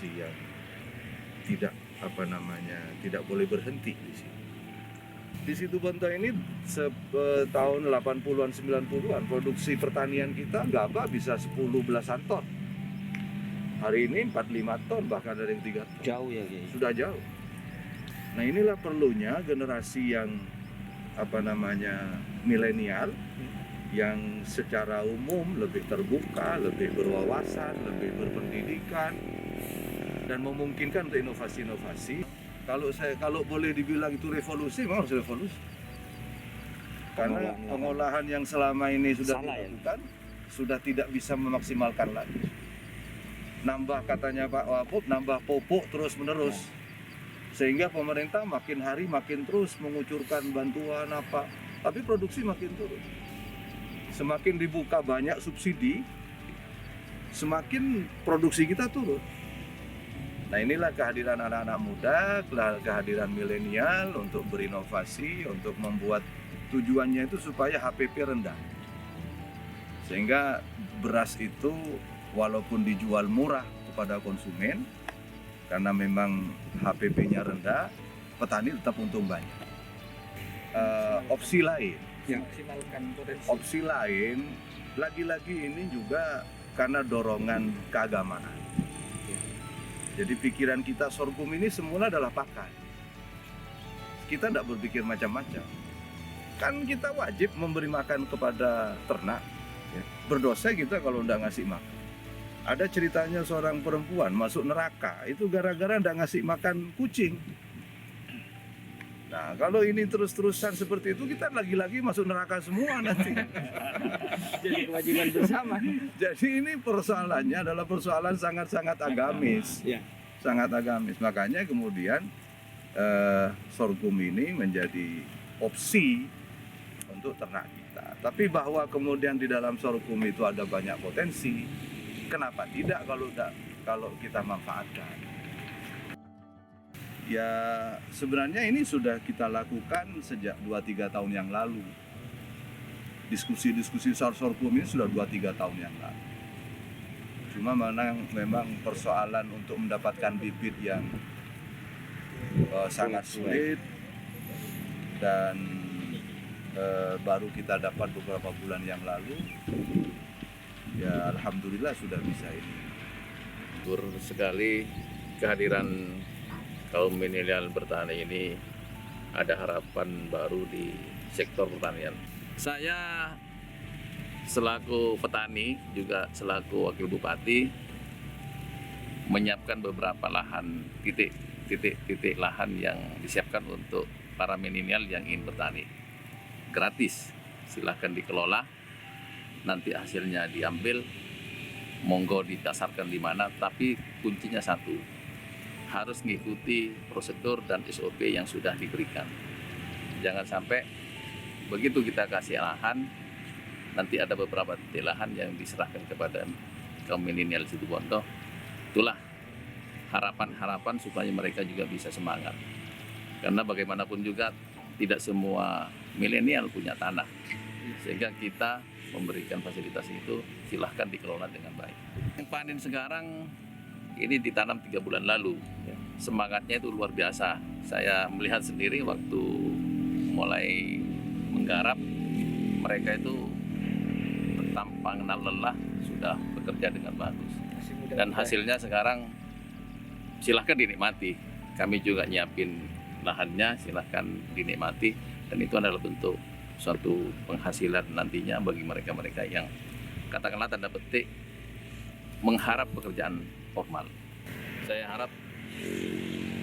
generasi yang tidak tidak boleh berhenti di sini. Di Situbondo ini tahun 80-an 90-an produksi pertanian kita gabah bisa 10 belasan ton. Hari ini 4-5 ton, bahkan ada yang 3 ton. Jauh ya, Kiai. Sudah jauh. Nah, inilah perlunya generasi yang milenial yang secara umum lebih terbuka, lebih berwawasan, lebih berpendidikan, dan memungkinkan untuk inovasi-inovasi. Kalau boleh dibilang itu revolusi, memang harus revolusi. Karena pengolahan yang selama ini sudah dilakukan sudah tidak bisa memaksimalkan lagi. Nambah, katanya Pak Wapub, nambah pupuk terus menerus. Sehingga pemerintah makin hari makin terus mengucurkan bantuan apa, tapi produksi makin turun. Semakin dibuka banyak subsidi, semakin produksi kita turun. Nah, inilah kehadiran anak-anak muda, kehadiran milenial untuk berinovasi, untuk membuat tujuannya itu supaya HPP rendah. Sehingga beras itu walaupun dijual murah kepada konsumen, karena memang HPP-nya rendah, petani tetap untung banyak. Opsi lain, opsi lain, lagi-lagi ini juga karena dorongan keagamaan. Jadi pikiran kita sorghum ini semula adalah pakan. Kita tidak berpikir macam-macam. Kan kita wajib memberi makan kepada ternak. Berdosa kita kalau tidak ngasih makan. Ada ceritanya seorang perempuan masuk neraka, itu gara-gara tidak ngasih makan kucing. Nah, kalau ini terus-terusan seperti itu, kita lagi-lagi masuk neraka semua nanti. Jadi kewajiban bersama. Jadi ini persoalannya adalah persoalan sangat-sangat agamis. Ya. Sangat agamis. Makanya kemudian sorghum ini menjadi opsi untuk ternak kita. Tapi bahwa kemudian di dalam sorghum itu ada banyak potensi, kenapa tidak kalau kita manfaatkan? Ya, sebenarnya ini sudah kita lakukan sejak 2-3 tahun yang lalu. Diskusi-diskusi sorghum ini sudah 2-3 tahun yang lalu. Cuma memang persoalan untuk mendapatkan bibit yang sangat sulit, dan baru kita dapat beberapa bulan yang lalu. Ya, alhamdulillah sudah bisa ini. Syukur sekali kehadiran kaum milenial bertani ini, ada harapan baru di sektor pertanian. Saya selaku petani, juga selaku wakil bupati, menyiapkan beberapa lahan, titik lahan yang disiapkan untuk para milenial yang ingin bertani. Gratis, silahkan dikelola, nanti hasilnya diambil, monggo didasarkan di mana, tapi kuncinya satu, harus mengikuti prosedur dan SOP yang sudah diberikan. Jangan sampai begitu kita kasih lahan, nanti ada beberapa titik lahan yang diserahkan kepada kaum milenial Situbondo. Itulah harapan-harapan supaya mereka juga bisa semangat. Karena bagaimanapun juga tidak semua milenial punya tanah. Sehingga kita memberikan fasilitas itu, silahkan dikelola dengan baik. Yang panen sekarang ini ditanam 3 bulan lalu. Semangatnya itu luar biasa. Saya melihat sendiri waktu mulai menggarap, mereka itu tanpa kenal lelah sudah bekerja dengan bagus. Dan hasilnya sekarang silahkan dinikmati. Kami juga nyiapin lahannya, silahkan dinikmati. Dan itu adalah bentuk suatu penghasilan nantinya bagi mereka-mereka yang katakanlah tanda petik mengharap pekerjaan formal. Saya harap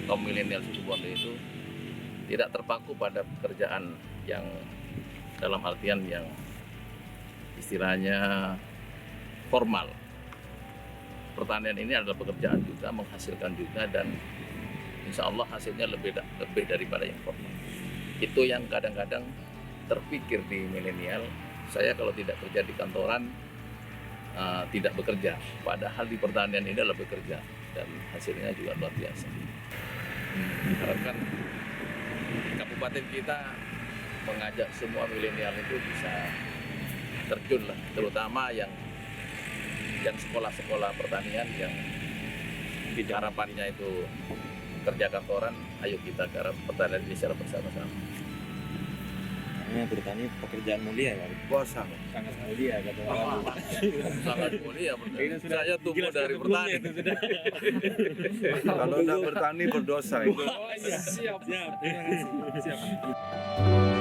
kaum milenial Situbondo itu tidak terpaku pada pekerjaan yang dalam artian yang istilahnya formal. Pertanian ini adalah pekerjaan juga, menghasilkan juga, dan insya Allah hasilnya lebih daripada yang formal. Itu yang kadang-kadang terpikir di milenial, saya kalau tidak kerja di kantoran tidak bekerja, padahal di pertanian ini adalah bekerja dan hasilnya juga luar biasa. Harapkan kabupaten kita mengajak semua milenial itu bisa terjun lah, terutama yang sekolah-sekolah pertanian yang harapannya itu kerja kantoran, ayo kita garap pertanian ini secara bersama-sama. Karena bertani pekerjaan mulia ya. Wah, sangat. Sangat mulia kata orang. Sangat mulia. Ini sudah Saya tumbuh dijelaskan dari sebelumnya petani. itu sudah. Kalau tidak bertani berdosa itu. Oh, iya. Siap. Terima kasih. Siap.